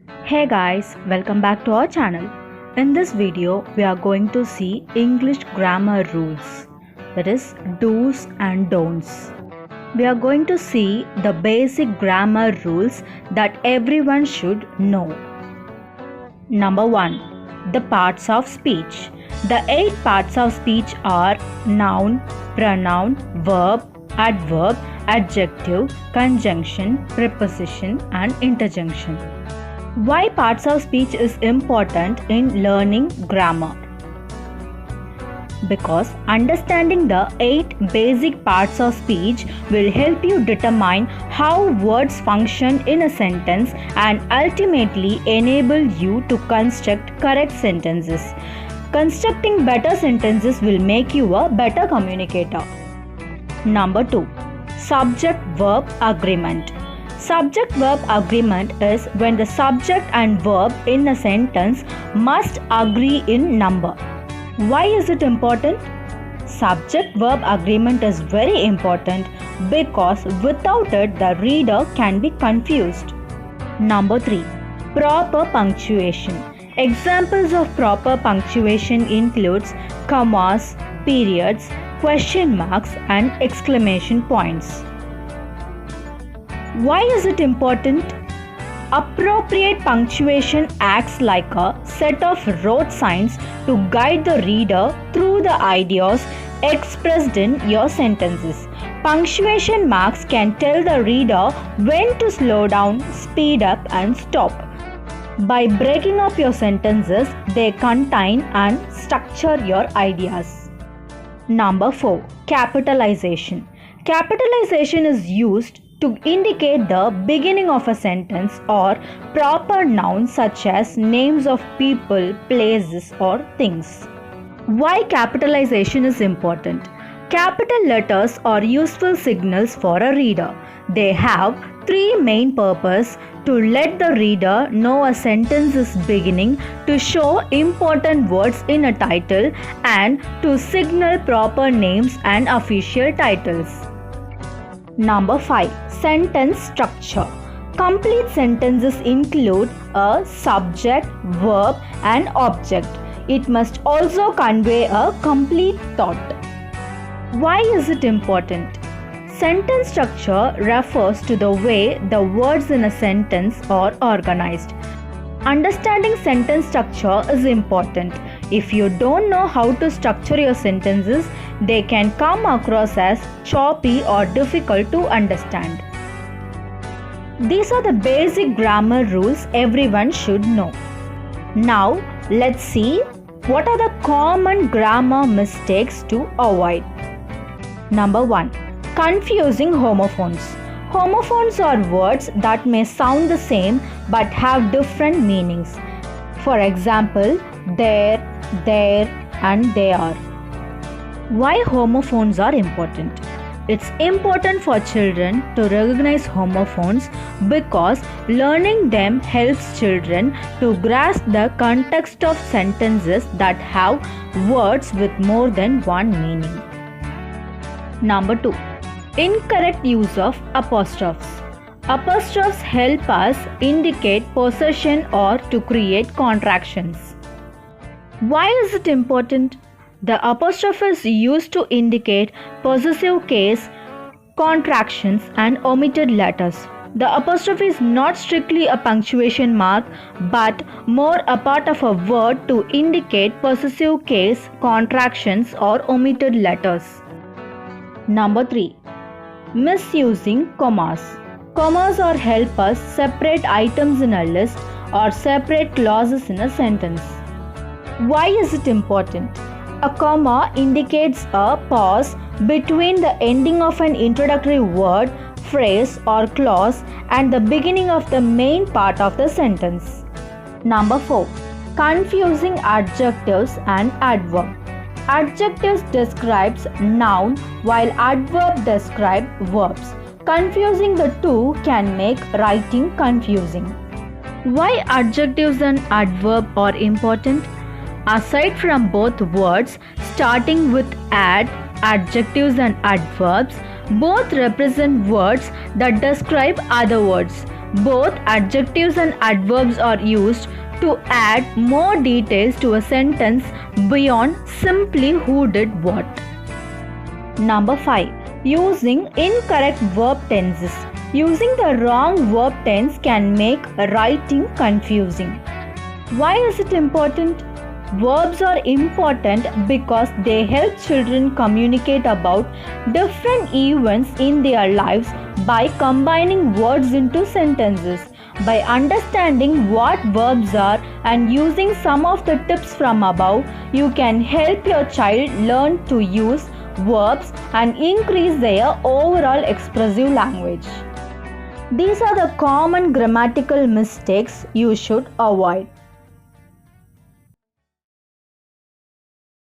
Hey guys, welcome back to our channel. In this video, we are going to see English grammar rules, that is do's and don'ts. We are going to see the basic grammar rules that everyone should know. Number 1. The parts of speech. The 8 parts of speech are noun, pronoun, verb, adverb, adjective, conjunction, preposition and interjunction. Why parts of speech is important in learning grammar? Because understanding the 8 basic parts of speech will help you determine how words function in a sentence and ultimately enable you to construct correct sentences. Constructing better sentences will make you a better communicator. Number 2. Subject-Verb Agreement. Subject-verb agreement is when the subject and verb in a sentence must agree in number. Why is it important? Subject-verb agreement is very important because without it the reader can be confused. Number 3. Proper punctuation. Examples of proper punctuation includes commas, periods, question marks and exclamation points. Why is it important? Appropriate punctuation acts like a set of road signs to guide the reader through the ideas expressed in your sentences. Punctuation marks can tell the reader when to slow down, speed up and stop. By breaking up your sentences, they contain and structure your ideas. Number 4. Capitalization. Capitalization is used to indicate the beginning of a sentence or proper nouns such as names of people, places or things. Why capitalization is important? Capital letters are useful signals for a reader. They have 3 main purposes: to let the reader know a sentence is beginning, to show important words in a title, and to signal proper names and official titles. Number 5. Sentence structure. Complete sentences include a subject, verb and object. It must also convey a complete thought. Why is it important? Sentence structure refers to the way the words in a sentence are organized. Understanding sentence structure is important. If you don't know how to structure your sentences, they can come across as choppy or difficult to understand. These are the basic grammar rules everyone should know. Now, let's see what are the common grammar mistakes to avoid. Number 1. Confusing homophones. Homophones are words that may sound the same but have different meanings. For example, there and they are. Why homophones are important? It's important for children to recognize homophones because learning them helps children to grasp the context of sentences that have words with more than one meaning. Number 2. Incorrect use of apostrophes. Apostrophes help us indicate possession or to create contractions. Why is it important? The apostrophe is used to indicate possessive case, contractions and omitted letters. The apostrophe is not strictly a punctuation mark but more a part of a word to indicate possessive case, contractions or omitted letters. Number 3. Misusing commas. Commas are help us separate items in a list or separate clauses in a sentence. Why is it important? A comma indicates a pause between the ending of an introductory word, phrase or clause and the beginning of the main part of the sentence. Number 4. Confusing adjectives and adverb. Adjectives describes noun while adverb describe verbs. Confusing the two can make writing confusing. Why adjectives and adverb are important? Aside from both words starting with ad, adjectives and adverbs, both represent words that describe other words. Both adjectives and adverbs are used to add more details to a sentence beyond simply who did what. Number 5. Using incorrect verb tenses. Using the wrong verb tense can make writing confusing. Why is it important? Verbs are important because they help children communicate about different events in their lives by combining words into sentences. By understanding what verbs are and using some of the tips from above, you can help your child learn to use verbs and increase their overall expressive language. These are the common grammatical mistakes you should avoid.